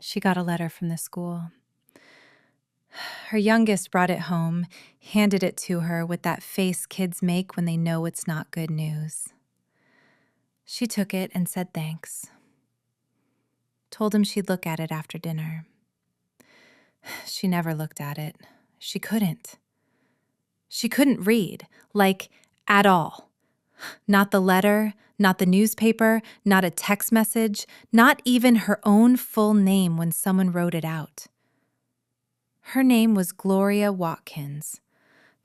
She got a letter from the school. Her youngest brought it home, handed it to her with that face kids make when they know it's not good news. She took it and said thanks. Told him she'd look at it after dinner. She never looked at it. She couldn't. She couldn't read, like, at all. Not the letter, not the newspaper, not a text message, not even her own full name when someone wrote it out. Her name was Gloria Watkins,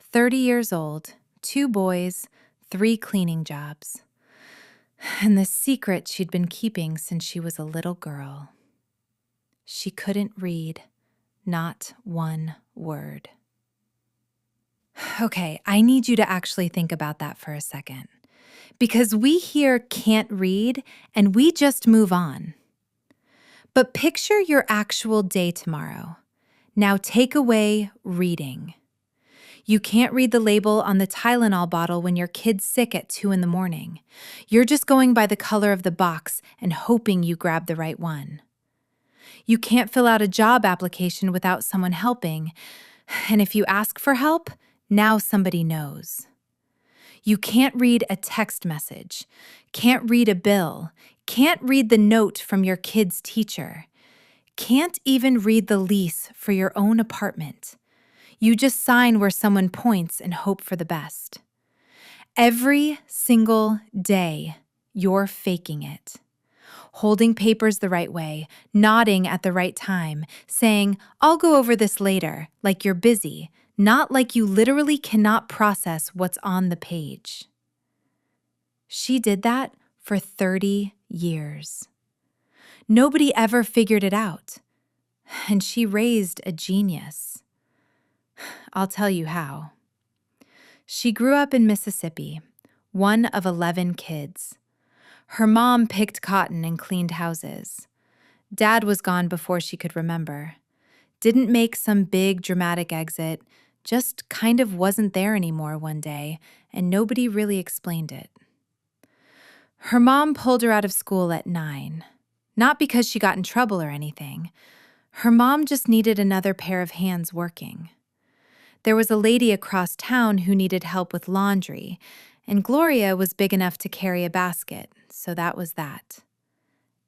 30 years old, 2 boys, 3 cleaning jobs. And the secret she'd been keeping since she was a little girl. She couldn't read, not one word. Okay, I need you to actually think about that for a second. Because we here can't read and we just move on. But picture your actual day tomorrow. Now take away reading. You can't read the label on the Tylenol bottle when your kid's sick at 2 a.m. You're just going by the color of the box and hoping you grab the right one. You can't fill out a job application without someone helping. And if you ask for help, now somebody knows. You can't read a text message, can't read a bill, can't read the note from your kid's teacher, can't even read the lease for your own apartment. You just sign where someone points and hope for the best. Every single day, you're faking it. Holding papers the right way, nodding at the right time, saying, "I'll go over this later," like you're busy, not like you literally cannot process what's on the page. She did that for 30 years. Nobody ever figured it out. And she raised a genius. I'll tell you how. She grew up in Mississippi, one of 11 kids. Her mom picked cotton and cleaned houses. Dad was gone before she could remember. Didn't make some big dramatic exit, just kind of wasn't there anymore one day, and nobody really explained it. Her mom pulled her out of school at 9, not because she got in trouble or anything. Her mom just needed another pair of hands working. There was a lady across town who needed help with laundry, and Gloria was big enough to carry a basket, so that was that.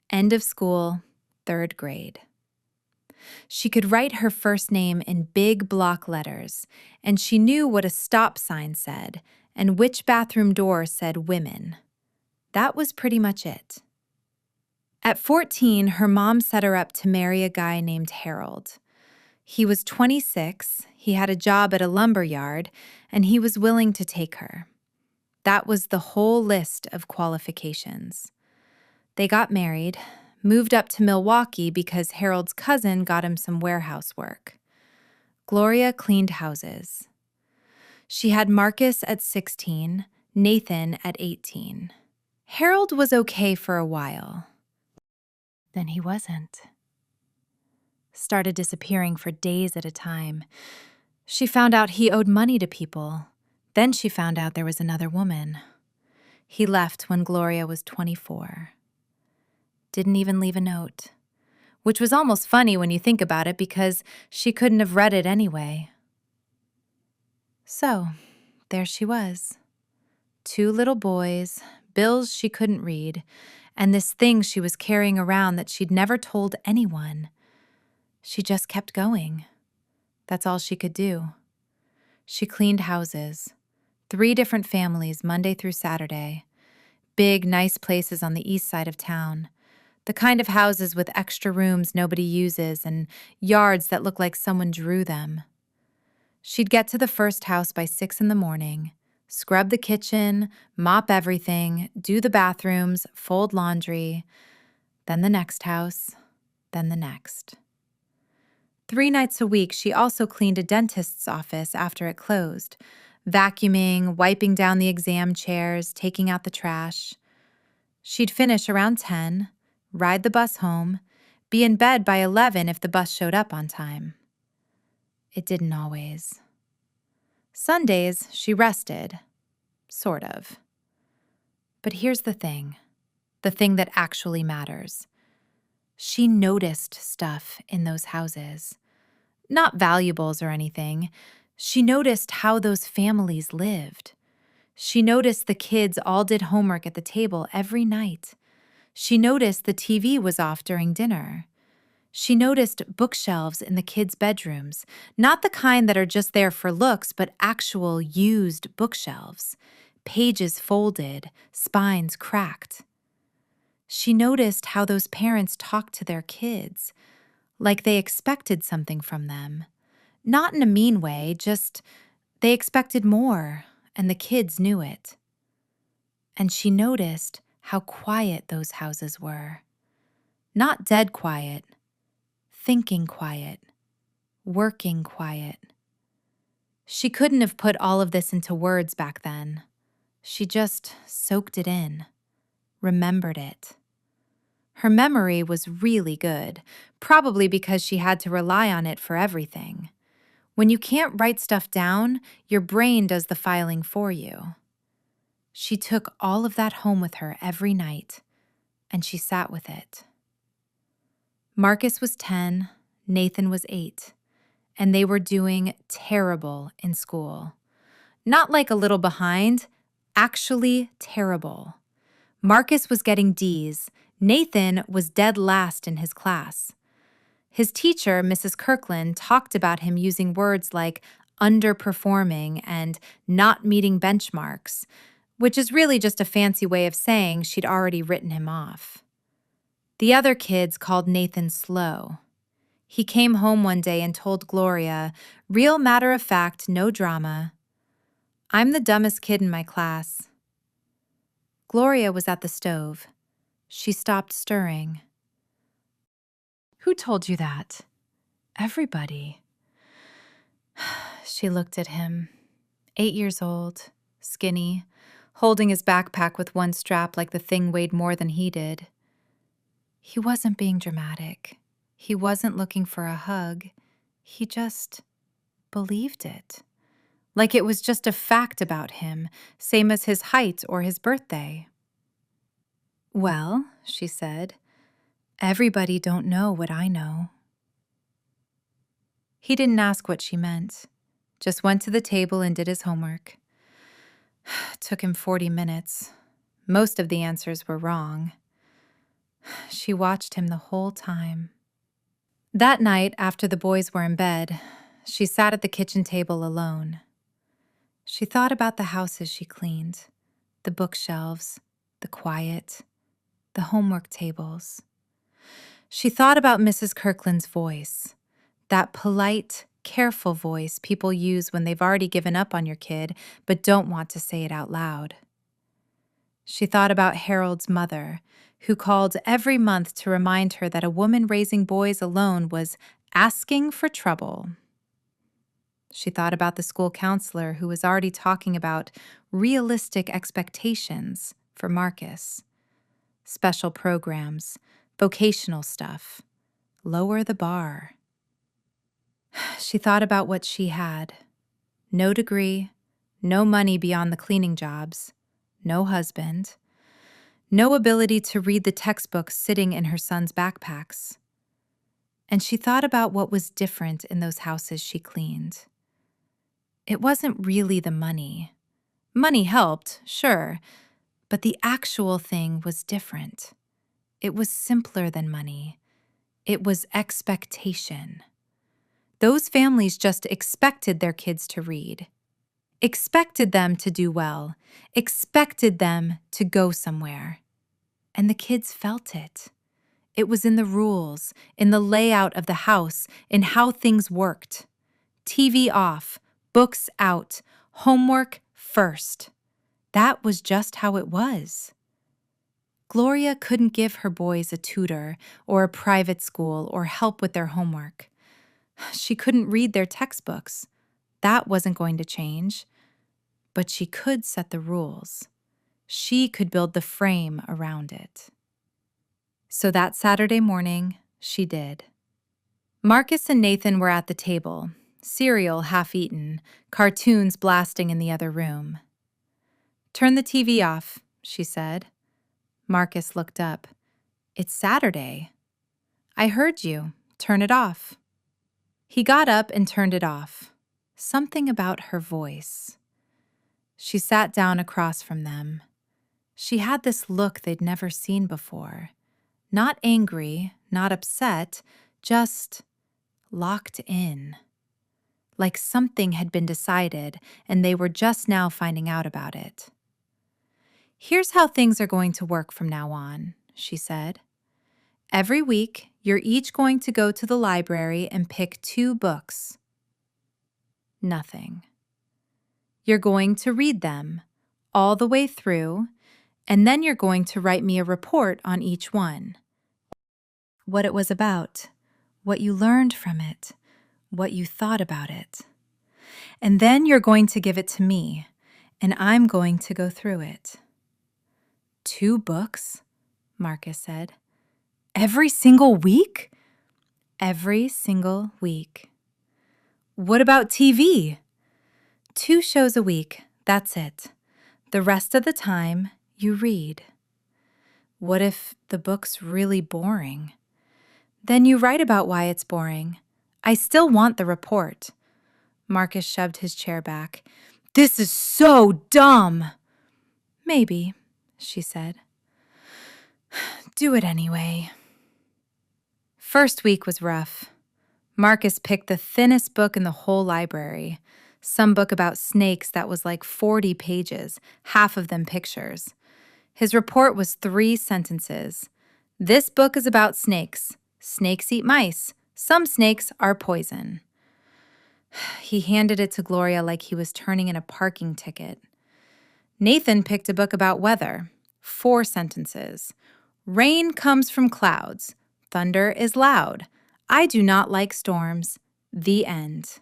End of school, 3rd grade. She could write her first name in big block letters, and she knew what a stop sign said and which bathroom door said women. That was pretty much it. At 14, her mom set her up to marry a guy named Harold. He was 26, he had a job at a lumber yard, and he was willing to take her. That was the whole list of qualifications. They got married, moved up to Milwaukee because Harold's cousin got him some warehouse work. Gloria cleaned houses. She had Marcus at 16, Nathan at 18. Harold was okay for a while. Then he wasn't. Started disappearing for days at a time. She found out he owed money to people. Then she found out there was another woman. He left when Gloria was 24. Didn't even leave a note, which was almost funny when you think about it because she couldn't have read it anyway. So, there she was. 2 little boys, bills she couldn't read, and this thing she was carrying around that she'd never told anyone. She just kept going. That's all she could do. She cleaned houses, 3 different families Monday through Saturday, big, nice places on the east side of town, the kind of houses with extra rooms nobody uses and yards that look like someone drew them. She'd get to the first house by 6 a.m, scrub the kitchen, mop everything, do the bathrooms, fold laundry, then the next house, then the next. 3 nights a week, she also cleaned a dentist's office after it closed, vacuuming, wiping down the exam chairs, taking out the trash. She'd finish around 10, ride the bus home, be in bed by 11 if the bus showed up on time. It didn't always. Sundays, she rested. Sort of. But here's the thing that actually matters. She noticed stuff in those houses. Not valuables or anything. She noticed how those families lived. She noticed the kids all did homework at the table every night. She noticed the TV was off during dinner. She noticed bookshelves in the kids' bedrooms, not the kind that are just there for looks, but actual used bookshelves, pages folded, spines cracked. She noticed how those parents talked to their kids, like they expected something from them. Not in a mean way, just they expected more, and the kids knew it. And she noticed how quiet those houses were. Not dead quiet, thinking quiet, working quiet. She couldn't have put all of this into words back then. She just soaked it in, remembered it. Her memory was really good, probably because she had to rely on it for everything. When you can't write stuff down, your brain does the filing for you. She took all of that home with her every night, and she sat with it. Marcus was 10, Nathan was 8, and they were doing terrible in school. Not like a little behind, actually terrible. Marcus was getting D's. Nathan was dead last in his class. His teacher, Mrs. Kirkland, talked about him using words like underperforming and not meeting benchmarks, which is really just a fancy way of saying she'd already written him off. The other kids called Nathan slow. He came home one day and told Gloria, real matter of fact, no drama, "I'm the dumbest kid in my class." Gloria was at the stove. She stopped stirring. "Who told you that?" "Everybody." She looked at him, 8 years old, skinny, holding his backpack with one strap like the thing weighed more than he did. He wasn't being dramatic. He wasn't looking for a hug. He just believed it. Like it was just a fact about him, same as his height or his birthday. "Well," she said, "everybody don't know what I know." He didn't ask what she meant, just went to the table and did his homework. It took him 40 minutes. Most of the answers were wrong. She watched him the whole time. That night, after the boys were in bed, she sat at the kitchen table alone. She thought about the houses she cleaned, the bookshelves, the quiet, the homework tables. She thought about Mrs. Kirkland's voice, that polite, careful voice people use when they've already given up on your kid but don't want to say it out loud. She thought about Harold's mother, who called every month to remind her that a woman raising boys alone was asking for trouble. She thought about the school counselor who was already talking about realistic expectations for Marcus. Special programs, vocational stuff, lower the bar. She thought about what she had. No degree, no money beyond the cleaning jobs, no husband, no ability to read the textbooks sitting in her son's backpacks. And she thought about what was different in those houses she cleaned. It wasn't really the money. Money helped, sure, but the actual thing was different. It was simpler than money. It was expectation. Those families just expected their kids to read, expected them to do well, expected them to go somewhere. And the kids felt it. It was in the rules, in the layout of the house, in how things worked. TV off, books out, homework first. That was just how it was. Gloria couldn't give her boys a tutor or a private school or help with their homework. She couldn't read their textbooks. That wasn't going to change. But she could set the rules. She could build the frame around it. So that Saturday morning, she did. Marcus and Nathan were at the table, cereal half-eaten, cartoons blasting in the other room. "Turn the TV off," she said. Marcus looked up. "It's Saturday." I heard you. Turn it off. He got up and turned it off. Something about her voice. She sat down across from them. She had this look they'd never seen before. Not angry, not upset, just locked in. Like something had been decided and they were just now finding out about it. Here's how things are going to work from now on, she said. Every week, you're each going to go to the library and pick 2 books. Nothing. You're going to read them all the way through, and then you're going to write me a report on each one. What it was about, what you learned from it, what you thought about it. And then you're going to give it to me, and I'm going to go through it. 2 books, Marcus said. Every single week? Every single week. What about TV? 2 shows a week, that's it. The rest of the time, you read. What if the book's really boring? Then you write about why it's boring. I still want the report. Marcus shoved his chair back. This is so dumb. Maybe, she said. Do it anyway. First week was rough. Marcus picked the thinnest book in the whole library. Some book about snakes that was like 40 pages, half of them pictures. His report was 3 sentences. This book is about snakes. Snakes eat mice. Some snakes are poison. He handed it to Gloria like he was turning in a parking ticket. Nathan picked a book about weather. 4 sentences. Rain comes from clouds. Thunder is loud. I do not like storms. The end.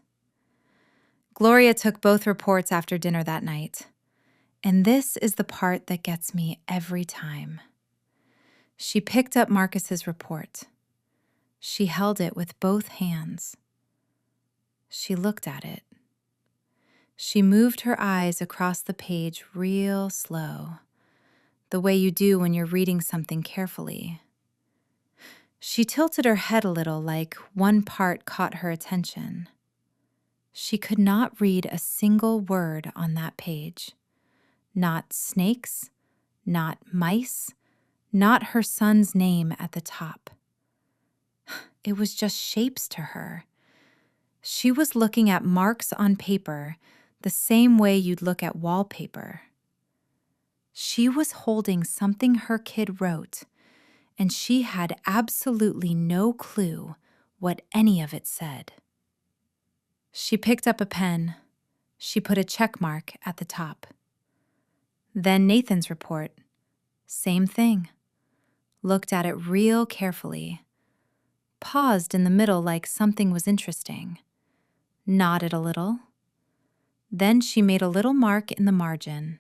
Gloria took both reports after dinner that night. And this is the part that gets me every time. She picked up Marcus's report. She held it with both hands. She looked at it. She moved her eyes across the page real slow, the way you do when you're reading something carefully. She tilted her head a little like one part caught her attention. She could not read a single word on that page. Not snakes, not mice, not her son's name at the top. It was just shapes to her. She was looking at marks on paper the same way you'd look at wallpaper. She was holding something her kid wrote, and she had absolutely no clue what any of it said. She picked up a pen. She put a check mark at the top. Then Nathan's report. Same thing. Looked at it real carefully. Paused in the middle like something was interesting. Nodded a little. Then she made a little mark in the margin.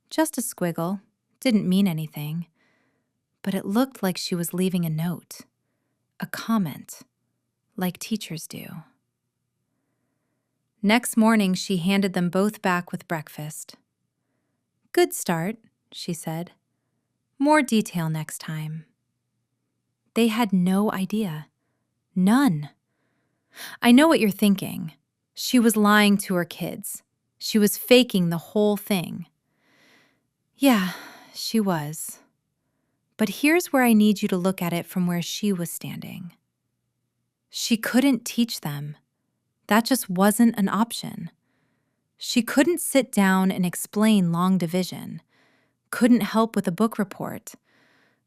Just a squiggle. Didn't mean anything. But it looked like she was leaving a note. A comment. Like teachers do. Next morning, she handed them both back with breakfast. Good start, she said. More detail next time. They had no idea. None. I know what you're thinking. She was lying to her kids. She was faking the whole thing. Yeah, she was. But here's where I need you to look at it from where she was standing. She couldn't teach them. That just wasn't an option. She couldn't sit down and explain long division, couldn't help with a book report,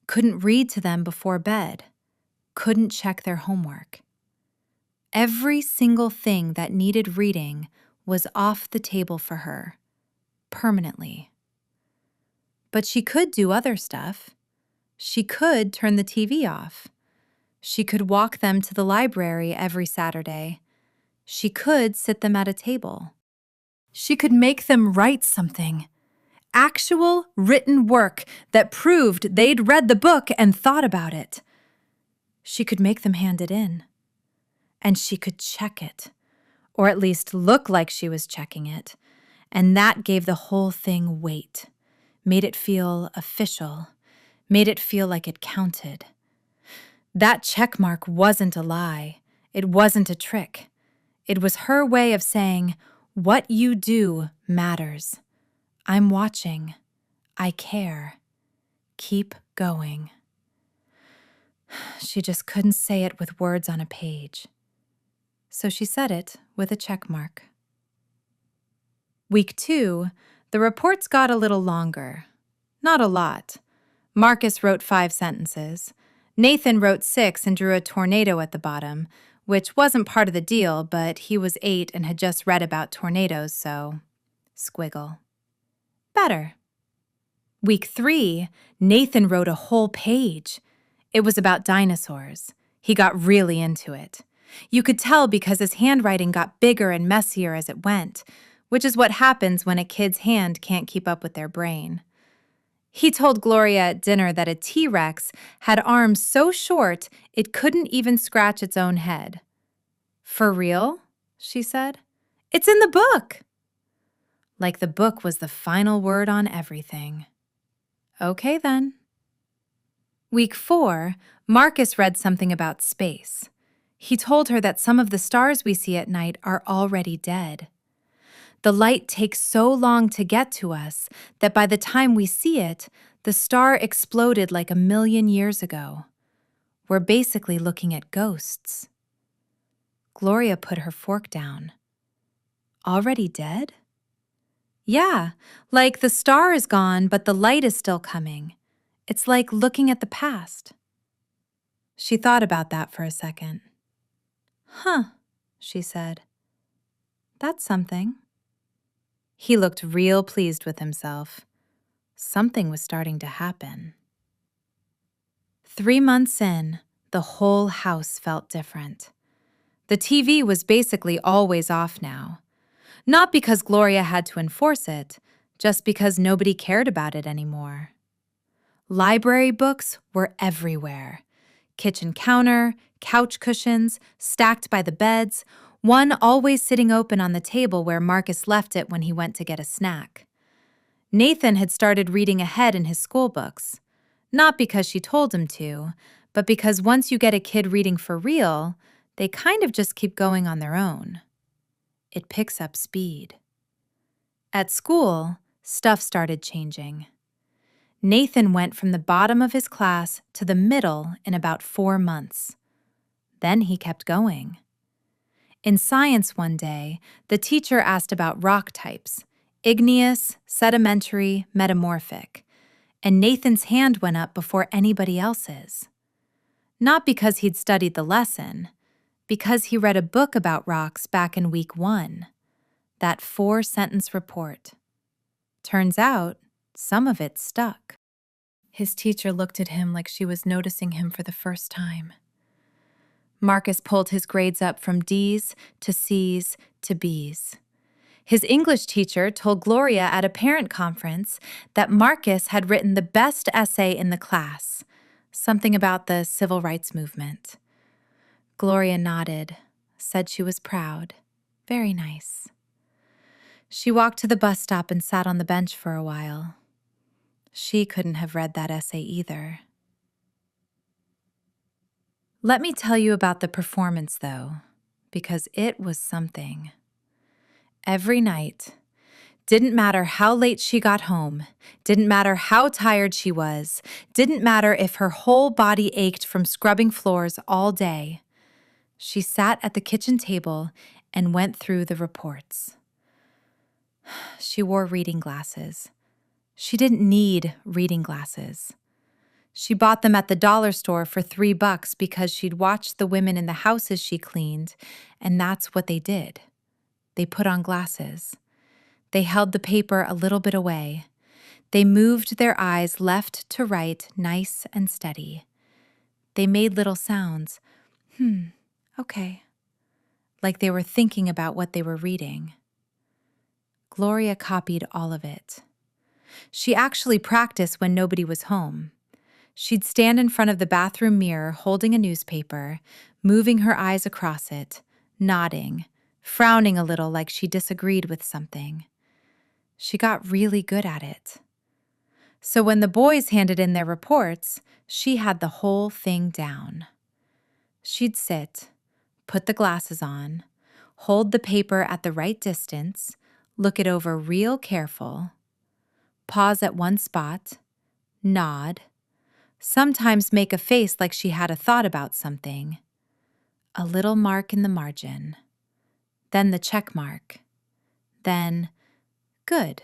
couldn't read to them before bed, couldn't check their homework. Every single thing that needed reading was off the table for her, permanently. But she could do other stuff. She could turn the TV off. She could walk them to the library every Saturday. She could sit them at a table. She could make them write something. Actual written work that proved they'd read the book and thought about it. She could make them hand it in. And she could check it, or at least look like she was checking it. And that gave the whole thing weight, made it feel official, made it feel like it counted. That check mark wasn't a lie. It wasn't a trick. It was her way of saying, what you do matters. I'm watching. I care. Keep going. She just couldn't say it with words on a page. So she said it with a check mark. Week 2, the reports got a little longer. Not a lot. Marcus wrote 5 sentences. Nathan wrote 6 and drew a tornado at the bottom, which wasn't part of the deal, but he was 8 and had just read about tornadoes, so squiggle. Better. Week 3, Nathan wrote a whole page. It was about dinosaurs. He got really into it. You could tell because his handwriting got bigger and messier as it went, which is what happens when a kid's hand can't keep up with their brain. He told Gloria at dinner that a T-Rex had arms so short it couldn't even scratch its own head. For real? She said. It's in the book! Like the book was the final word on everything. Okay then. Week 4, Marcus read something about space. He told her that some of the stars we see at night are already dead. The light takes so long to get to us that by the time we see it, the star exploded like 1,000,000 years ago. We're basically looking at ghosts. Gloria put her fork down. Already dead? Yeah, like the star is gone, but the light is still coming. It's like looking at the past. She thought about that for a second. Huh, she said. That's something. He looked real pleased with himself. Something was starting to happen. 3 months in, the whole house felt different. The TV was basically always off now. Not because Gloria had to enforce it, just because nobody cared about it anymore. Library books were everywhere. Kitchen counter, couch cushions, stacked by the beds, one always sitting open on the table where Marcus left it when he went to get a snack. Nathan had started reading ahead in his school books. Not because she told him to, but because once you get a kid reading for real, they kind of just keep going on their own. It picks up speed. At school, stuff started changing. Nathan went from the bottom of his class to the middle in about 4 months. Then he kept going. In science one day, the teacher asked about rock types: igneous, sedimentary, metamorphic, and Nathan's hand went up before anybody else's. Not because he'd studied the lesson, because he read a book about rocks back in week 1, that 4-sentence report. Turns out, some of it stuck. His teacher looked at him like she was noticing him for the first time. Marcus pulled his grades up from D's to C's to B's. His English teacher told Gloria at a parent conference that Marcus had written the best essay in the class, something about the civil rights movement. Gloria nodded, said she was proud. Very nice. She walked to the bus stop and sat on the bench for a while. She couldn't have read that essay either. Let me tell you about the performance, though, because it was something. Every night, didn't matter how late she got home, didn't matter how tired she was, didn't matter if her whole body ached from scrubbing floors all day, she sat at the kitchen table and went through the reports. She wore reading glasses. She didn't need reading glasses. She bought them at the dollar store for $3 because she'd watched the women in the houses she cleaned, and that's what they did. They put on glasses. They held the paper a little bit away. They moved their eyes left to right, nice and steady. They made little sounds. Okay. Like they were thinking about what they were reading. Gloria copied all of it. She actually practiced when nobody was home. She'd stand in front of the bathroom mirror holding a newspaper, moving her eyes across it, nodding, frowning a little like she disagreed with something. She got really good at it. So when the boys handed in their reports, she had the whole thing down. She'd sit, put the glasses on, hold the paper at the right distance, look it over real careful, pause at one spot, nod, sometimes make a face like she had a thought about something, a little mark in the margin, then the check mark, then good,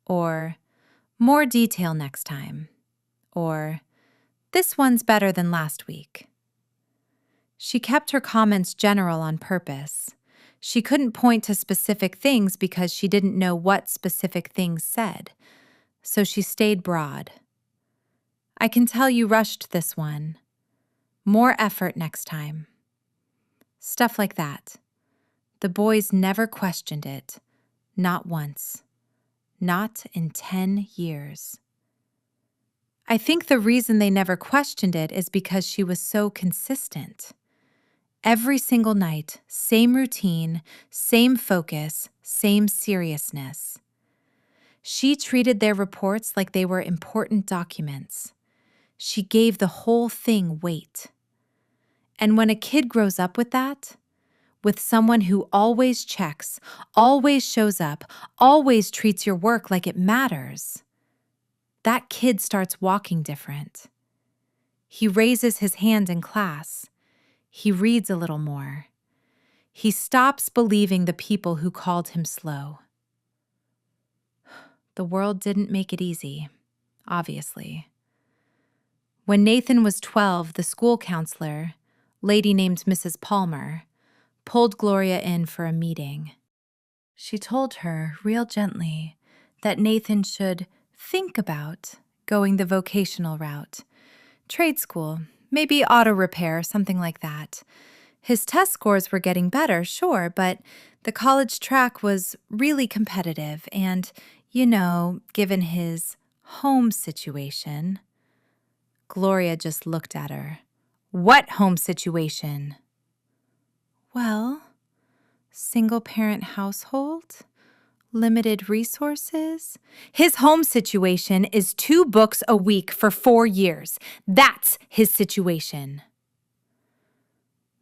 or more detail next time, or this one's better than last week. She kept her comments general on purpose. She couldn't point to specific things because she didn't know what specific things said, so she stayed broad. I can tell you rushed this one. More effort next time. Stuff like that. The boys never questioned it. Not once. Not in 10 years. I think the reason they never questioned it is because she was so consistent. Every single night, same routine, same focus, same seriousness. She treated their reports like they were important documents. She gave the whole thing weight. And when a kid grows up with that, with someone who always checks, always shows up, always treats your work like it matters, that kid starts walking different. He raises his hand in class. He reads a little more. He stops believing the people who called him slow. The world didn't make it easy, obviously. When Nathan was 12, the school counselor, lady named Mrs. Palmer, pulled Gloria in for a meeting. She told her, real gently, that Nathan should think about going the vocational route. Trade school, maybe auto repair, something like that. His test scores were getting better, sure, but the college track was really competitive and, given his home situation. Gloria just looked at her. What home situation? Well, single-parent household, limited resources. His home situation is 2 books a week for 4 years. That's his situation.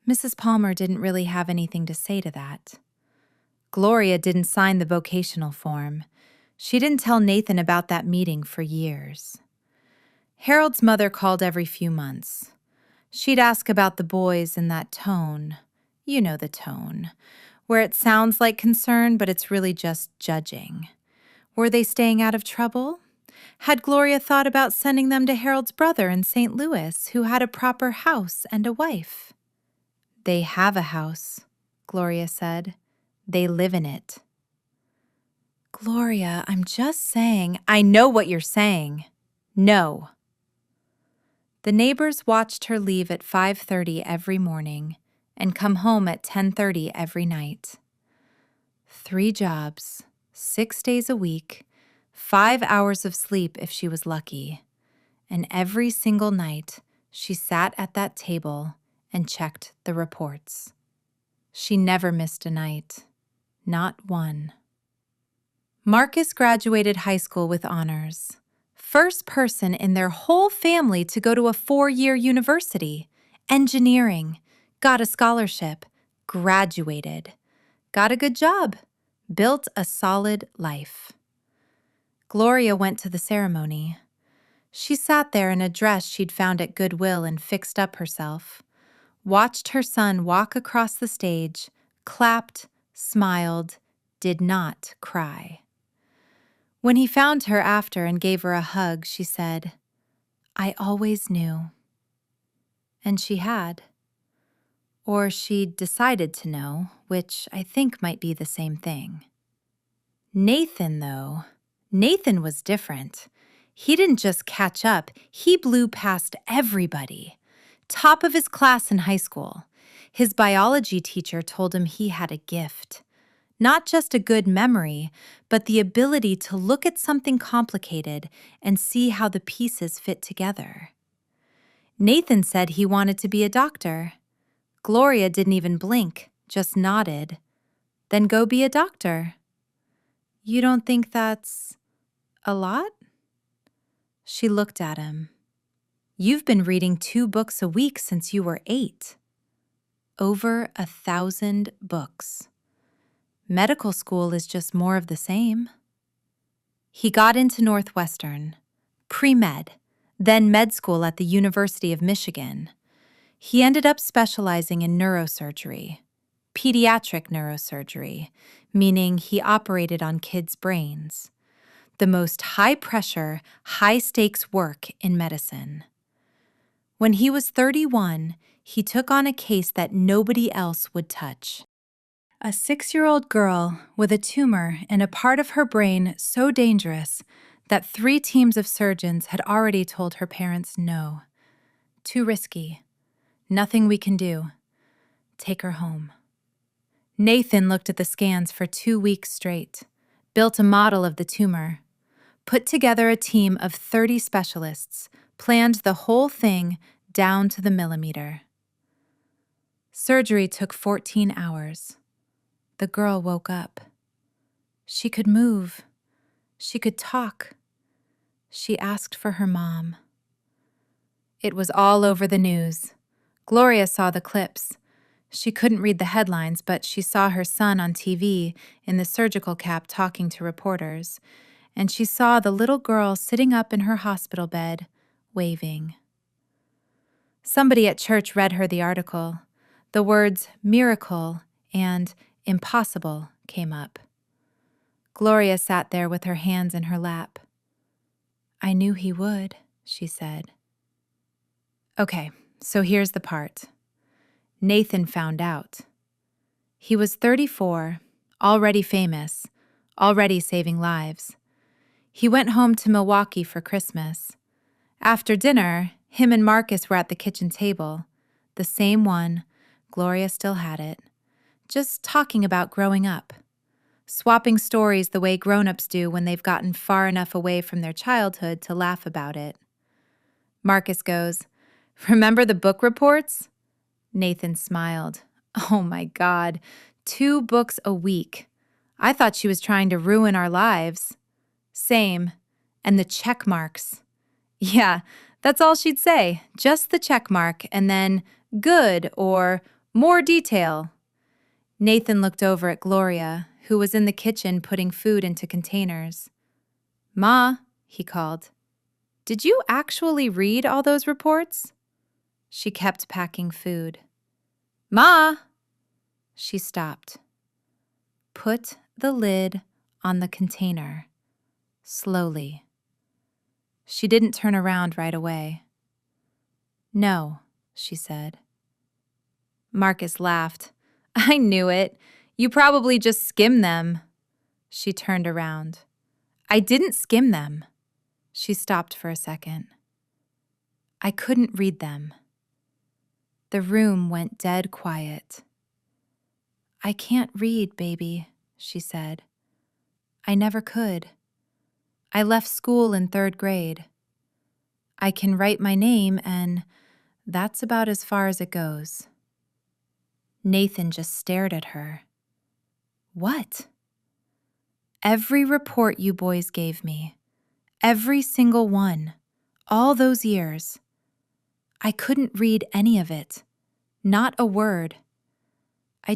Mrs. Palmer didn't really have anything to say to that. Gloria didn't sign the vocational form. She didn't tell Nathan about that meeting for years. Harold's mother called every few months. She'd ask about the boys in that tone. You know the tone, where it sounds like concern, but it's really just judging. Were they staying out of trouble? Had Gloria thought about sending them to Harold's brother in St. Louis, who had a proper house and a wife? They have a house, Gloria said. They live in it. Gloria, I'm just saying. I know what you're saying. No. The neighbors watched her leave at 5:30 every morning and come home at 10:30 every night. 3 jobs, 6 days a week, 5 hours of sleep if she was lucky. And every single night, she sat at that table and checked the reports. She never missed a night. Not one. Marcus graduated high school with honors. First person in their whole family to go to a 4-year university. Engineering. Got a scholarship. Graduated. Got a good job. Built a solid life. Gloria went to the ceremony. She sat there in a dress she'd found at Goodwill and fixed up herself. Watched her son walk across the stage, clapped, smiled, did not cry. When he found her after and gave her a hug, she said, "I always knew." And she had. Or she'd decided to know, which I think might be the same thing. Nathan, though, Nathan was different. He didn't just catch up, he blew past everybody. Top of his class in high school. His biology teacher told him he had a gift. Not just a good memory, but the ability to look at something complicated and see how the pieces fit together. Nathan said he wanted to be a doctor. Gloria didn't even blink, just nodded. Then go be a doctor. You don't think that's a lot? She looked at him. You've been reading 2 books a week since you were 8. over 1,000 books. Medical school is just more of the same. He got into Northwestern, pre-med, then med school at the University of Michigan. He ended up specializing in neurosurgery, pediatric neurosurgery, meaning he operated on kids' brains. The most high-pressure, high-stakes work in medicine. When he was 31, he took on a case that nobody else would touch. A 6-year-old girl with a tumor in a part of her brain so dangerous that 3 teams of surgeons had already told her parents no. Too risky. Nothing we can do. Take her home. Nathan looked at the scans for 2 weeks straight, built a model of the tumor, put together a team of 30 specialists, planned the whole thing down to the millimeter. Surgery took 14 hours. The girl woke up. She could move. She could talk. She asked for her mom. It was all over the news. Gloria saw the clips. She couldn't read the headlines, but she saw her son on TV in the surgical cap talking to reporters, and she saw the little girl sitting up in her hospital bed, waving. Somebody at church read her the article. The words miracle and impossible came up. Gloria sat there with her hands in her lap. I knew he would, she said. Okay, so here's the part. Nathan found out. He was 34, already famous, already saving lives. He went home to Milwaukee for Christmas. After dinner, him and Marcus were at the kitchen table, the same one. Gloria still had it. Just talking about growing up. Swapping stories the way grown-ups do when they've gotten far enough away from their childhood to laugh about it. Marcus goes, "Remember the book reports?" Nathan smiled. Oh my God, 2 books a week. I thought she was trying to ruin our lives. Same. And the check marks. Yeah, that's all she'd say, just the check mark, and then good or more detail. Nathan looked over at Gloria, who was in the kitchen putting food into containers. Ma, he called, did you actually read all those reports? She kept packing food. Ma! She stopped. Put the lid on the container, slowly. She didn't turn around right away. No, she said. Marcus laughed. I knew it. You probably just skimmed them. She turned around. I didn't skim them. She stopped for a second. I couldn't read them. The room went dead quiet. I can't read, baby, she said. I never could. I left school in 3rd grade. I can write my name, and that's about as far as it goes. Nathan just stared at her. What? Every report you boys gave me, every single one, all those years. I couldn't read any of it, not a word. I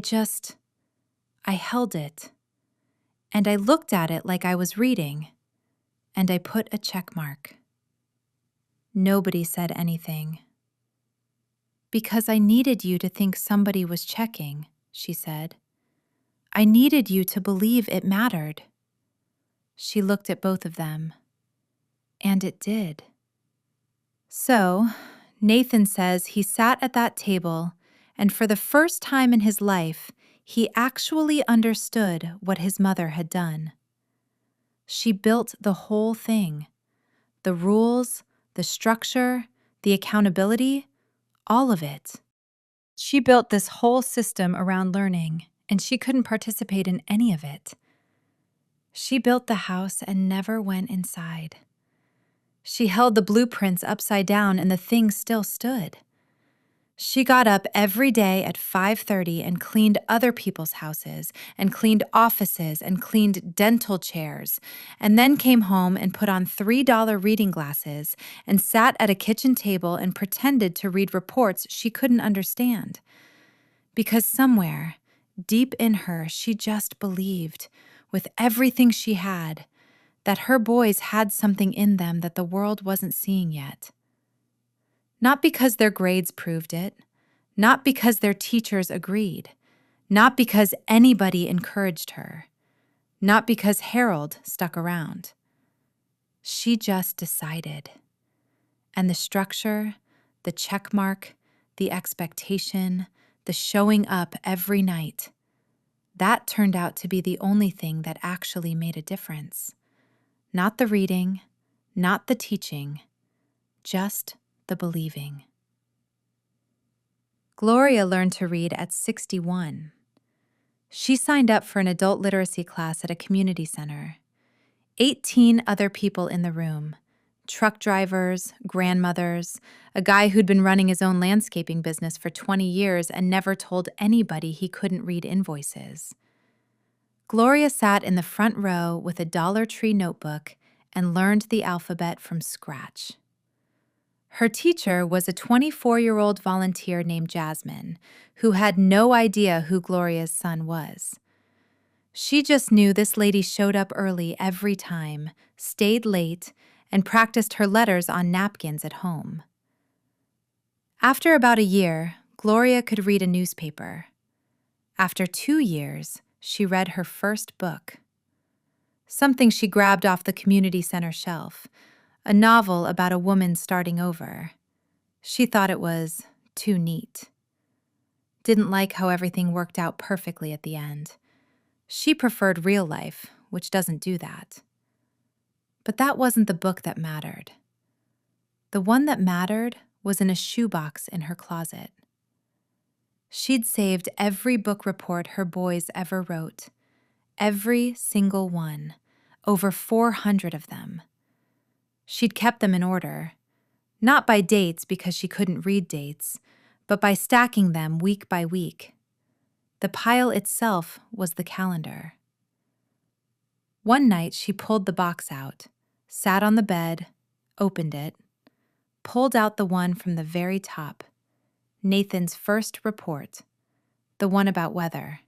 held it, and I looked at it like I was reading, and I put a check mark. Nobody said anything. Because I needed you to think somebody was checking, she said. I needed you to believe it mattered. She looked at both of them. And it did. So, Nathan says he sat at that table, and for the first time in his life, he actually understood what his mother had done. She built the whole thing. The rules, the structure, the accountability, all of it. She built this whole system around learning, and she couldn't participate in any of it. She built the house and never went inside. She held the blueprints upside down and the thing still stood. She got up every day at 5:30 and cleaned other people's houses and cleaned offices and cleaned dental chairs, and then came home and put on $3 reading glasses and sat at a kitchen table and pretended to read reports she couldn't understand. Because somewhere, deep in her, she just believed, with everything she had, that her boys had something in them that the world wasn't seeing yet. Not because their grades proved it, not because their teachers agreed, not because anybody encouraged her, not because Harold stuck around. She just decided. And the structure, the check mark, the expectation, the showing up every night, that turned out to be the only thing that actually made a difference. Not the reading, not the teaching, just the believing. Gloria learned to read at 61. She signed up for an adult literacy class at a community center. 18 other people in the room. Truck drivers, grandmothers, a guy who'd been running his own landscaping business for 20 years and never told anybody he couldn't read invoices. Gloria sat in the front row with a Dollar Tree notebook and learned the alphabet from scratch. Her teacher was a 24-year-old volunteer named Jasmine, who had no idea who Gloria's son was. She just knew this lady showed up early every time, stayed late, and practiced her letters on napkins at home. After about a year, Gloria could read a newspaper. After 2 years, she read her first book. Something she grabbed off the community center shelf, a novel about a woman starting over. She thought it was too neat. Didn't like how everything worked out perfectly at the end. She preferred real life, which doesn't do that. But that wasn't the book that mattered. The one that mattered was in a shoebox in her closet. She'd saved every book report her boys ever wrote. Every single one. Over 400 of them. She'd kept them in order. Not by dates because she couldn't read dates, but by stacking them week by week. The pile itself was the calendar. One night she pulled the box out, sat on the bed, opened it, pulled out the one from the very top, Nathan's first report, the one about weather.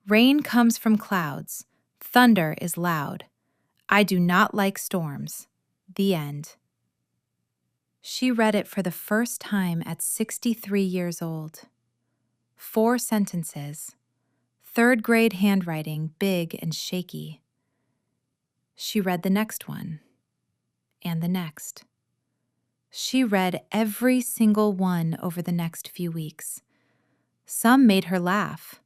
Rain comes from clouds, thunder is loud. I do not like storms. The end. She read it for the first time at 63 years old. 4 sentences. 3rd grade handwriting, big and shaky. She read the next one. And the next. She read every single one over the next few weeks. Some made her laugh.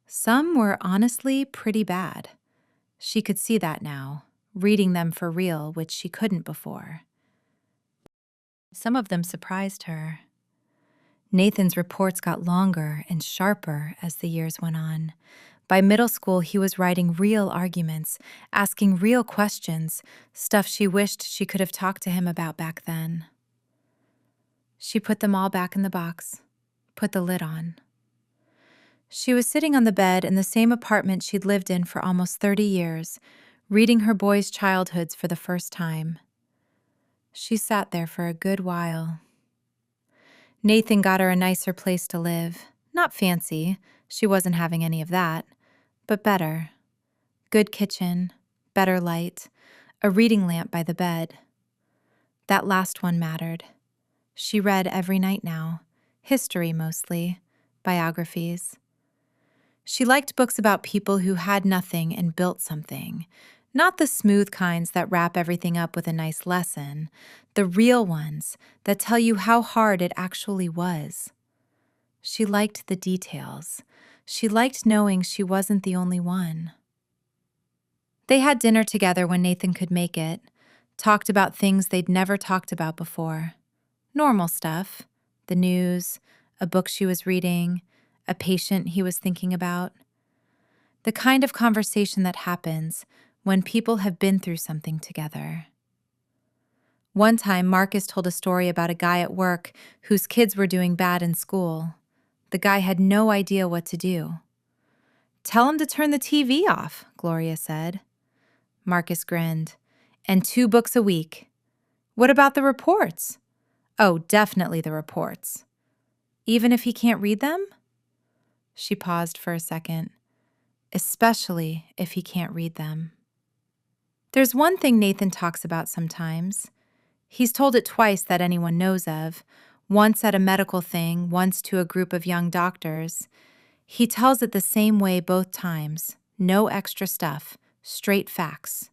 Some were honestly pretty bad. She could see that now, reading them for real, which she couldn't before. Some of them surprised her. Nathan's reports got longer and sharper as the years went on. By middle school, he was writing real arguments, asking real questions, stuff she wished she could have talked to him about back then. She put them all back in the box, put the lid on. She was sitting on the bed in the same apartment she'd lived in for almost 30 years, reading her boys' childhoods for the first time. She sat there for a good while. Nathan got her a nicer place to live. Not fancy, she wasn't having any of that, but better. Good kitchen, better light, a reading lamp by the bed. That last one mattered. She read every night now, history mostly, biographies. She liked books about people who had nothing and built something, not the smooth kinds that wrap everything up with a nice lesson, the real ones that tell you how hard it actually was. She liked the details. She liked knowing she wasn't the only one. They had dinner together when Nathan could make it, talked about things they'd never talked about before. Normal stuff, the news, a book she was reading, a patient he was thinking about. The kind of conversation that happens when people have been through something together. One time, Marcus told a story about a guy at work whose kids were doing bad in school. The guy had no idea what to do. "Tell him to turn the TV off," Gloria said. Marcus grinned. "And 2 books a week. What about the reports?" "Oh, definitely the reports." "Even if he can't read them?" She paused for a second. Especially if he can't read them. There's one thing Nathan talks about sometimes. He's told it twice that anyone knows of, once at a medical thing, once to a group of young doctors. He tells it the same way both times, no extra stuff, straight facts.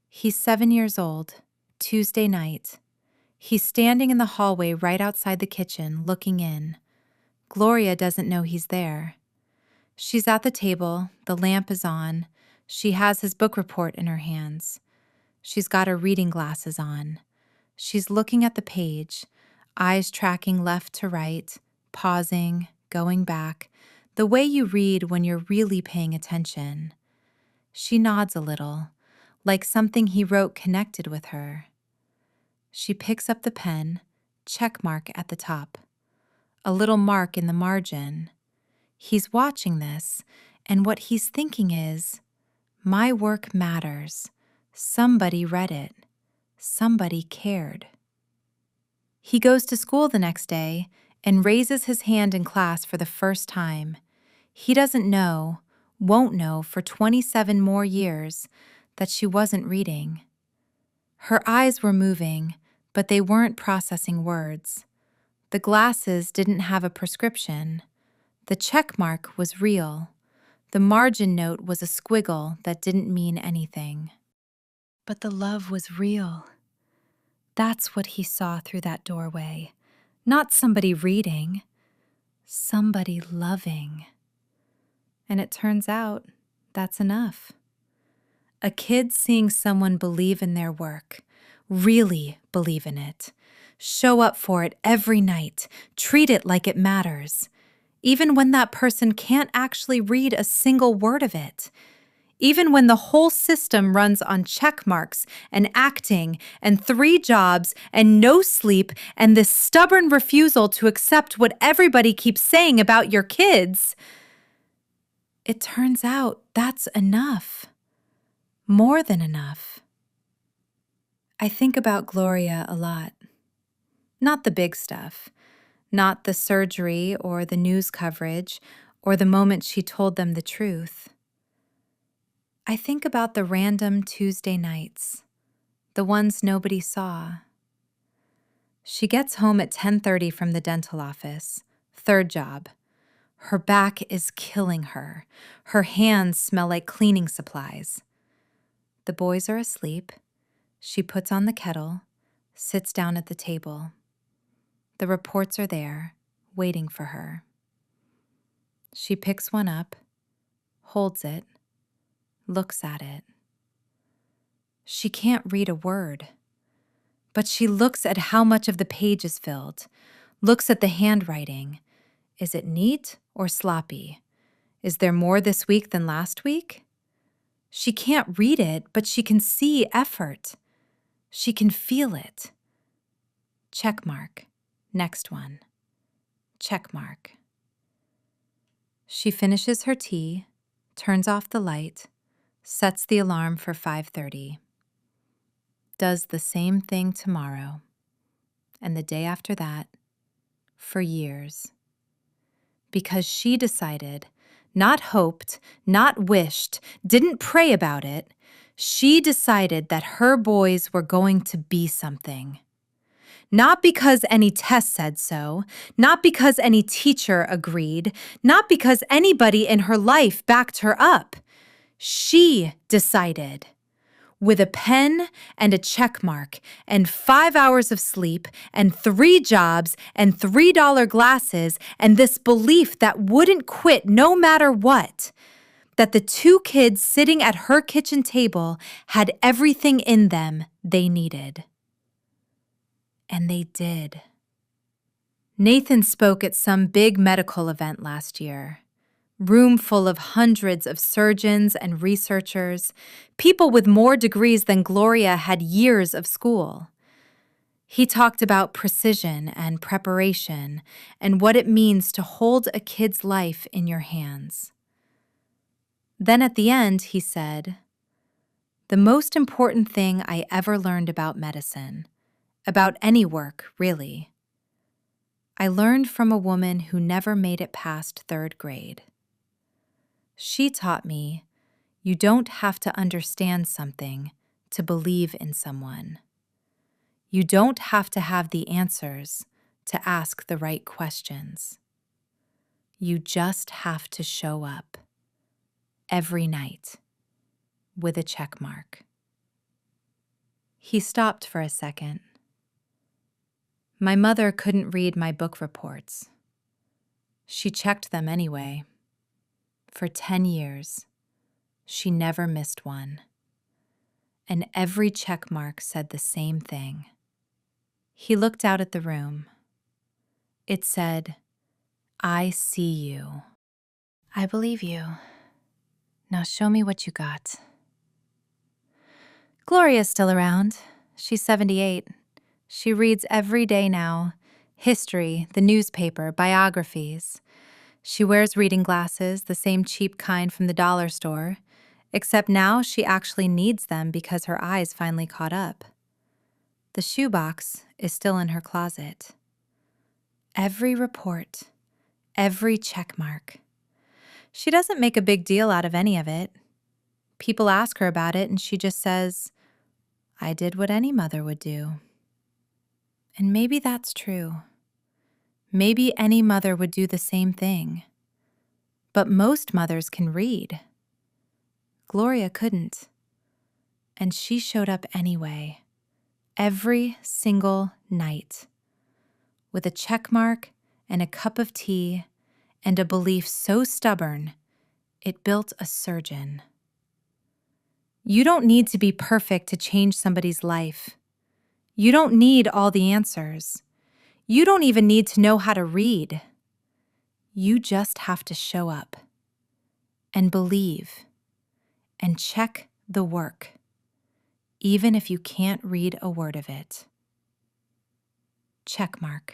He's 7 years old, Tuesday night. He's standing in the hallway right outside the kitchen, looking in. Gloria doesn't know he's there. She's at the table, the lamp is on. She has his book report in her hands. She's got her reading glasses on. She's looking at the page, eyes tracking left to right, pausing, going back, the way you read when you're really paying attention. She nods a little, like something he wrote connected with her. She picks up the pen, check mark at the top, a little mark in the margin. He's watching this, and what he's thinking is, my work matters. Somebody read it. Somebody cared. He goes to school the next day and raises his hand in class for the first time. He doesn't know, won't know for 27 more years, that she wasn't reading. Her eyes were moving, but they weren't processing words. The glasses didn't have a prescription. The check mark was real. The margin note was a squiggle that didn't mean anything. But the love was real. That's what he saw through that doorway. Not somebody reading, somebody loving. And it turns out that's enough. A kid seeing someone believe in their work, really believe in it, show up for it every night, treat it like it matters, even when that person can't actually read a single word of it. Even when the whole system runs on check marks and acting and 3 jobs and no sleep and this stubborn refusal to accept what everybody keeps saying about your kids, it turns out that's enough. More than enough. I think about Gloria a lot. Not the big stuff. Not the surgery or the news coverage or the moment she told them the truth. I think about the random Tuesday nights, the ones nobody saw. She gets home at 10:30 from the dental office, 3rd job. Her back is killing her. Her hands smell like cleaning supplies. The boys are asleep. She puts on the kettle, sits down at the table. The reports are there, waiting for her. She picks one up, holds it, looks at it. She can't read a word, but she looks at how much of the page is filled, looks at the handwriting. Is it neat or sloppy? Is there more this week than last week? She can't read it, but she can see effort. She can feel it. Check mark. Next one. Check mark. She finishes her tea, turns off the light, sets the alarm for 5:30. Does the same thing tomorrow, and the day after that, for years. Because she decided, not hoped, not wished, didn't pray about it, she decided that her boys were going to be something. Not because any test said so, not because any teacher agreed, not because anybody in her life backed her up. She decided. With a pen and a check mark and 5 hours of sleep and 3 jobs and $3 glasses and this belief that wouldn't quit no matter what, that the 2 kids sitting at her kitchen table had everything in them they needed. And they did. Nathan spoke at some big medical event last year. Room full of hundreds of surgeons and researchers, people with more degrees than Gloria had years of school. He talked about precision and preparation and what it means to hold a kid's life in your hands. Then at the end, he said, "The most important thing I ever learned about medicine, about any work, really. I learned from a woman who never made it past 3rd grade. She taught me you don't have to understand something to believe in someone. You don't have to have the answers to ask the right questions. You just have to show up every night with a check mark. He stopped for a second. My mother couldn't read my book reports. She checked them anyway. For 10 years, she never missed one. And every check mark said the same thing. He looked out at the room. It said, "I see you." "I believe you. Now show me what you got." Gloria's still around. She's 78. She reads every day now. History, the newspaper, biographies. She wears reading glasses, the same cheap kind from the dollar store, except now she actually needs them because her eyes finally caught up. The shoebox is still in her closet. Every report, every check mark. She doesn't make a big deal out of any of it. People ask her about it and she just says, "I did what any mother would do." And maybe that's true. Maybe any mother would do the same thing. But most mothers can read. Gloria couldn't. And she showed up anyway, every single night, with a check mark and a cup of tea and a belief so stubborn it built a surgeon. You don't need to be perfect to change somebody's life. You don't need all the answers. You don't even need to know how to read. You just have to show up and believe and check the work, even if you can't read a word of it. Check mark.